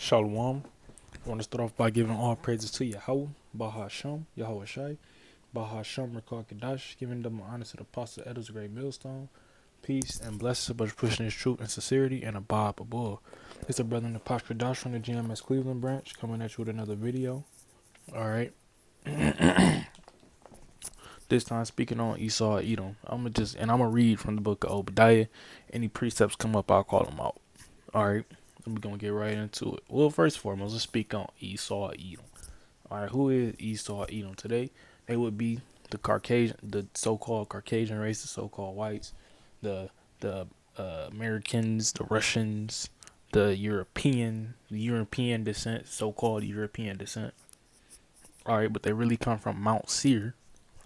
Shalom. I want to start off by giving all praises to Yahweh, Bahashem, Yahweh Shai, Bahashem, Rekar Kadash, giving them honor to the Apostle Edo's great millstone. Peace and blessings, but pushing his truth and sincerity and a Bob above. It's a brother in the Posh Kadash from the GMS Cleveland branch coming at you with another video. Alright. This time speaking on Esau Edom. I'm gonna read from the book of Obadiah. Any precepts come up, I'll call them out. Alright. We're gonna get right into it. Well, first and foremost, let's speak on Esau Edom. Alright, who is Esau Edom today? They would be the so-called Caucasian race, the so-called whites, the Americans, the Russians, the European descent, so-called European descent. Alright, but they really come from Mount Seir.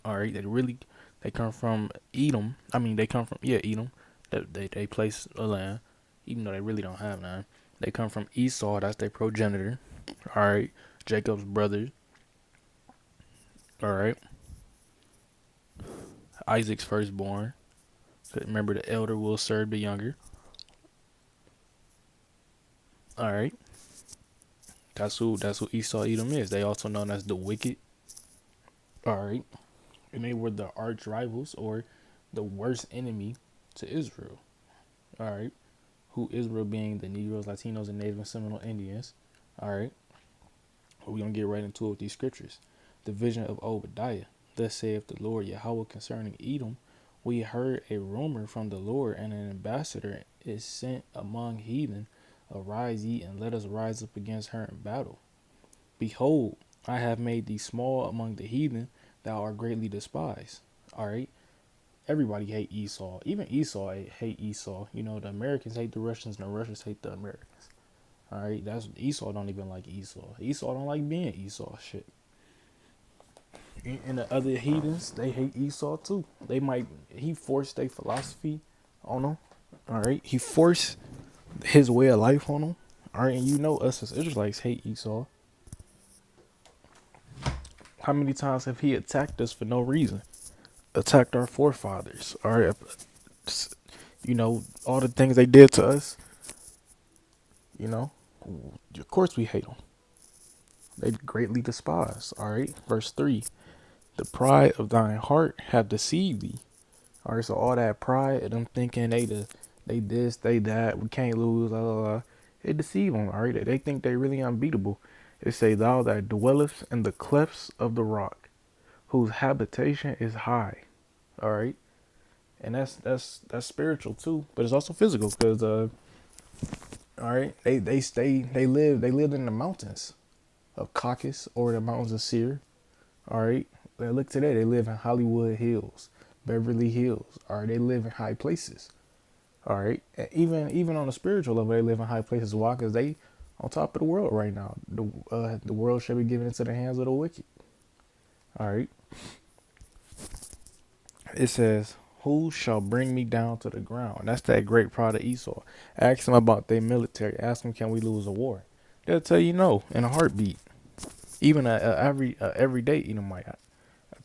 Alright, they come from Edom. I mean, they come from Edom. They place a land, even though they really don't have none. They come from Esau, that's their progenitor. Alright. Jacob's brothers. Alright. Isaac's firstborn. Remember, the elder will serve the younger. Alright. That's who Esau Edom is. They also known as the wicked. Alright. And they were the arch rivals or the worst enemy to Israel. Alright. Who Israel being the Negroes, Latinos, and Native and Seminole Indians. Alright. We're going to get right into it with these scriptures. The vision of Obadiah. Thus saith the Lord Yahweh concerning Edom. We heard a rumor from the Lord, and an ambassador is sent among heathen. Arise ye, and let us rise up against her in battle. Behold, I have made thee small among the heathen. Thou art greatly despised. Alright. Everybody hate Esau. Even Esau hate Esau. You know, the Americans hate the Russians, and the Russians hate the Americans. Alright, that's Esau don't even like Esau. Esau don't like being Esau. Shit. And the other heathens, they hate Esau too. He forced their philosophy on them. Alright, he forced his way of life on them. Alright, and you know us as Israelites hate Esau. How many times have he attacked us for no reason? Attacked our forefathers. Alright, you know, all the things they did to us. You know, of course we hate them. They greatly despise. Alright, verse 3. The pride of thine heart have deceived thee. Alright, so all that pride and them thinking they this, they that, we can't lose, blah, blah, blah. It deceive them, alright? They think they really unbeatable. It say, thou that dwellest in the clefts of the rock, whose habitation is high. Alright? And that's spiritual too, but it's also physical, because alright, they lived in the mountains of Caucasus or the mountains of Seir. Alright. Look today, they live in Hollywood Hills, Beverly Hills. Alright, they live in high places. Alright. Even on a spiritual level, they live in high places. Why? Because they on top of the world right now. The world shall be given into the hands of the wicked. Alright. It says, who shall bring me down to the ground? That's that great pride of Esau. Ask them about their military. Ask them, can we lose a war? They'll tell you no in a heartbeat. Even everyday Edomite.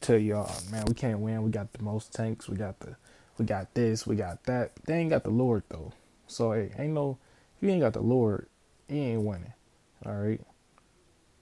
Tell y'all, man, we can't win. We got the most tanks. We got this. We got that. They ain't got the Lord though. So hey, if you ain't got the Lord, you ain't winning. All right.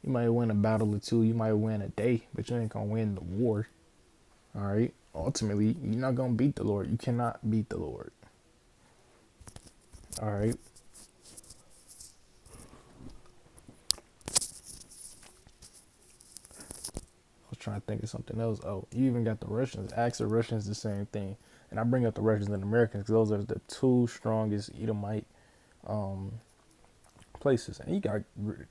You might win a battle or two. You might win a day, but you ain't gonna win the war. All right. Ultimately, you're not gonna beat the Lord. You cannot beat the Lord. All right. Trying to think of something else. Oh, you even got the Russians. Ask the Russians the same thing. And I bring up the Russians and Americans because those are the two strongest Edomite places. And you got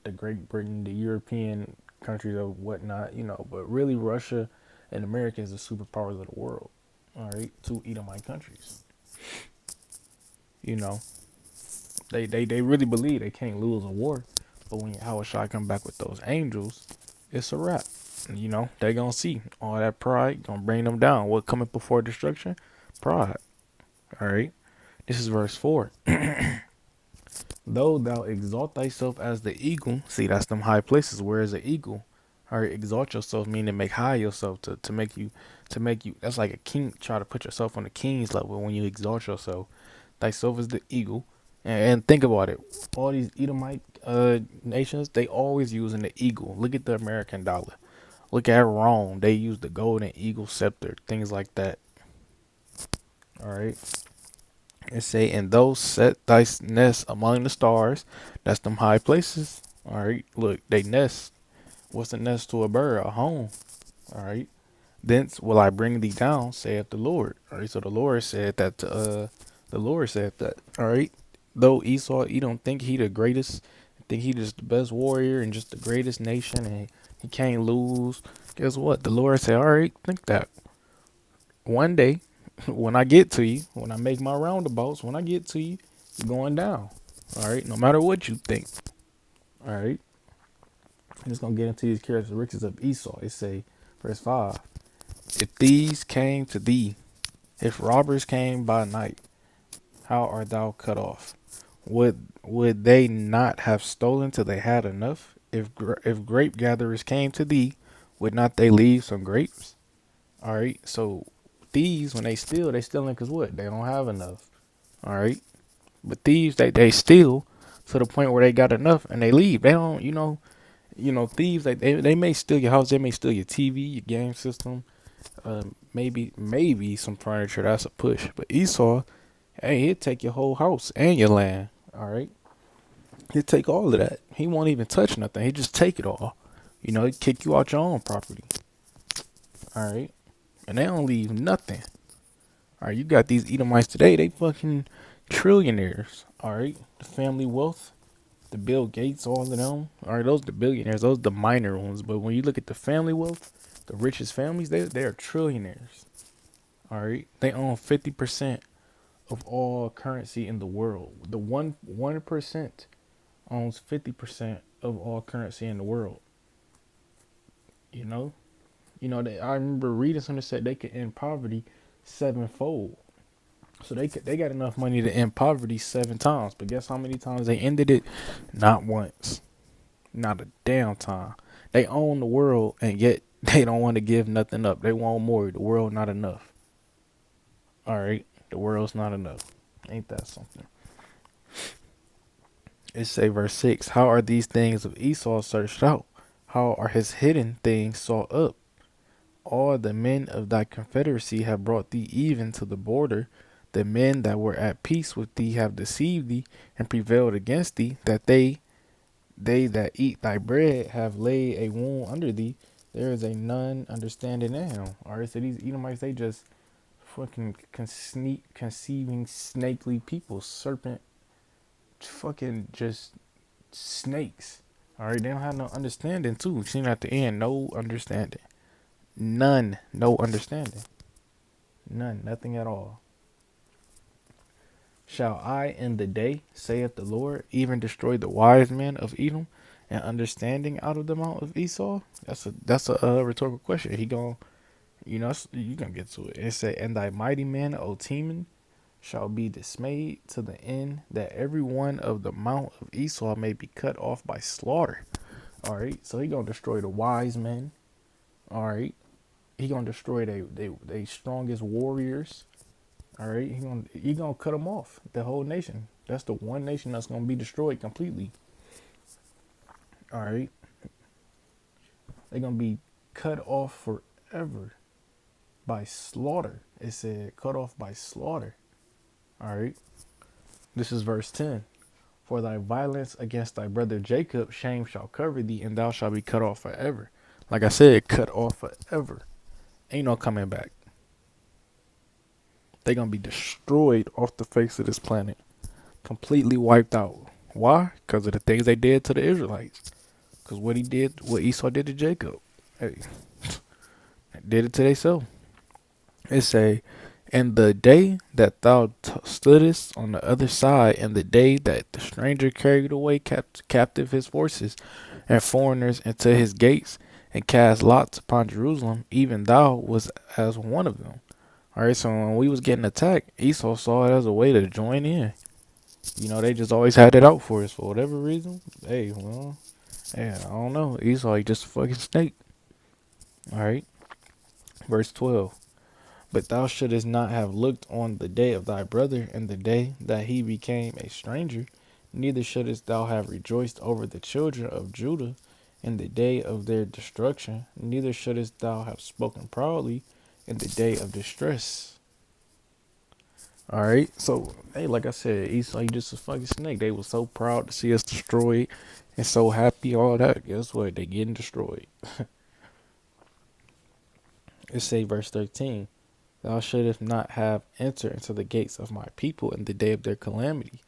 the Great Britain, the European countries or whatnot, you know, but really Russia and America is the superpowers of the world. All right, two Edomite countries. You know, they really believe they can't lose a war. But when Howard Shah come back with those angels, it's a wrap. You know, they gonna see all that pride gonna bring them down. What cometh before destruction? Pride. All right. This is verse 4. Though thou exalt thyself as the eagle, see that's them high places. Where is the eagle? All right, exalt yourself meaning make high yourself to make you. That's like a king. Try to put yourself on the king's level when you exalt yourself. Thyself is the eagle, And think about it. All these Edomite nations, they always using the eagle. Look at the American dollar. Look at Rome. They use the golden eagle scepter, things like that. All right. And say, and those set thy nest among the stars. That's them high places. All right. Look, they nest. What's a nest to a bird? A home. All right. Thence will I bring thee down, saith the Lord. All right. So the Lord said that. The Lord said that. All right. Though Esau, you don't think he the greatest, think he just the best warrior and just the greatest nation, and he can't lose. Guess what? The Lord said, all right, think that one day, when I get to you, when I make my roundabouts, when I get to you, you're going down. All right. No matter what you think. All right. I'm just gonna get into these characteristics of Esau. It say, verse 5. If thieves came to thee, if robbers came by night, how art thou cut off? Would they not have stolen till they had enough? If grape gatherers came to thee, would not they leave some grapes? All right. So thieves, when they stealing because what? They don't have enough. All right. But thieves, they steal to the point where they got enough and they leave. They don't, thieves. They may steal your house. They may steal your TV, your game system. Maybe some furniture. That's a push. But Esau, hey, he'll take your whole house and your land. All right. He'll take all of that. He won't even touch nothing. He just take it all. He'd kick you out your own property. All right. And they don't leave nothing. All right. You got these Edomites today. They fucking trillionaires. All right. The family wealth, the Bill Gates, all of them. All right. Those are the billionaires. Those are the minor ones. But when you look at the family wealth, the richest families, they are trillionaires. All right. They own 50% of all currency in the world. The 1% owns 50% of all currency in the world. You know, I remember reading something that said they could end poverty sevenfold. So they got enough money to end poverty 7 times. But guess how many times they ended it? Not once. Not a damn time. They own the world and yet they don't want to give nothing up. They want more. The world not enough. All right, the world's not enough. Ain't that something? It say verse 6. How are these things of Esau searched out? How are his hidden things sought up? All the men of thy confederacy have brought thee even to the border. The men that were at peace with thee have deceived thee and prevailed against thee, that they that eat thy bread have laid a wound under thee. There is a none understanding in him. Alright, so these Edomites, they just fucking conceiving snakely people, serpent, fucking just snakes. Alright, they don't have no understanding too. Seen at the end, no understanding. None, no understanding. None, nothing at all. Shall I in the day, saith the Lord, even destroy the wise men of Edom and understanding out of the mount of Esau? That's a rhetorical question. He gon' you gonna get to it. It say, and thy mighty men, O Teman, shall be dismayed to the end that every one of the mount of Esau may be cut off by slaughter. All right, so he gonna destroy the wise men. All right, he gonna destroy they strongest warriors. All right, he gonna cut them off. The whole nation. That's the one nation that's gonna be destroyed completely. All right, they gonna be cut off forever by slaughter. It said cut off by slaughter. All right, this is verse 10. For thy violence against thy brother Jacob, shame shall cover thee, and thou shalt be cut off forever. Like I said, cut off forever. Ain't no coming back. They gonna be destroyed off the face of this planet, completely wiped out. Why? Because of the things they did to the Israelites. Because what Esau did to Jacob, hey, did it to themselves. It say, and the day that thou stoodest on the other side, and the day that the stranger carried away captive his forces and foreigners into his gates, and cast lots upon Jerusalem, even thou was as one of them. All right, so when we was getting attacked, Esau saw it as a way to join in. They just always had it out for us for whatever reason. Hey, well, yeah, I don't know. Esau, he just a fucking snake. All right, verse 12. But thou shouldest not have looked on the day of thy brother in the day that he became a stranger, neither shouldest thou have rejoiced over the children of Judah in the day of their destruction, neither shouldest thou have spoken proudly in the day of distress. All right, so hey, like I said, Esau, you just a fucking snake. They were so proud to see us destroyed and so happy, all that. Guess what? They getting destroyed. It say verse 13. Thou shouldest not have entered into the gates of my people in the day of their calamity,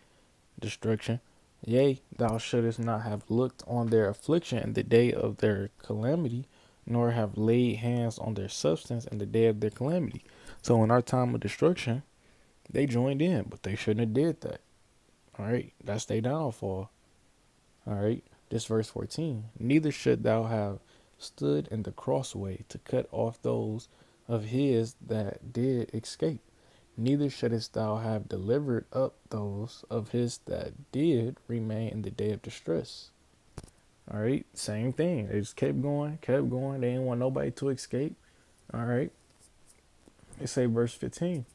destruction. Yea, thou shouldest not have looked on their affliction in the day of their calamity, nor have laid hands on their substance in the day of their calamity. So in our time of destruction, they joined in, but they shouldn't have did that. All right, that's their downfall. All right, this verse 14. Neither should thou have stood in the crossway to cut off those of his that did escape. Neither shouldest thou have delivered up those of his that did remain in the day of distress. All right, same thing. They just kept going, kept going. They didn't want nobody to escape. All right, it say verse 15.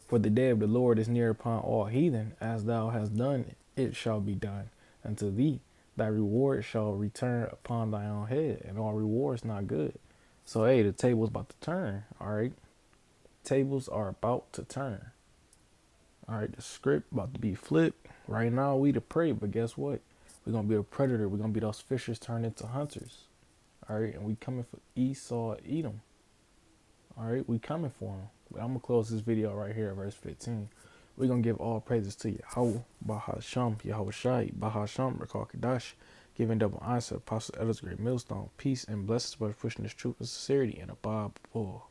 For the day of the Lord is near upon all heathen, as thou hast done, it shall be done unto thee. Thy reward shall return upon thy own head, and all rewards not good. So hey, the table's about to turn. All right, tables are about to turn. All right, the script about to be flipped. Right now, we the prey, but guess what? We're gonna be a predator. We're gonna be those fishers turned into hunters. All right, and we coming for Esau, Edom. All right, we coming for him. But I'm gonna close this video right here at verse 15. We're gonna give all praises to Yahweh, Bahasham, Yahweh Shai, Bahasham, Rakal Kadash, giving double answer, Apostle Ellis Great Millstone, peace and blessings by pushing this truth and sincerity and a Bob bull.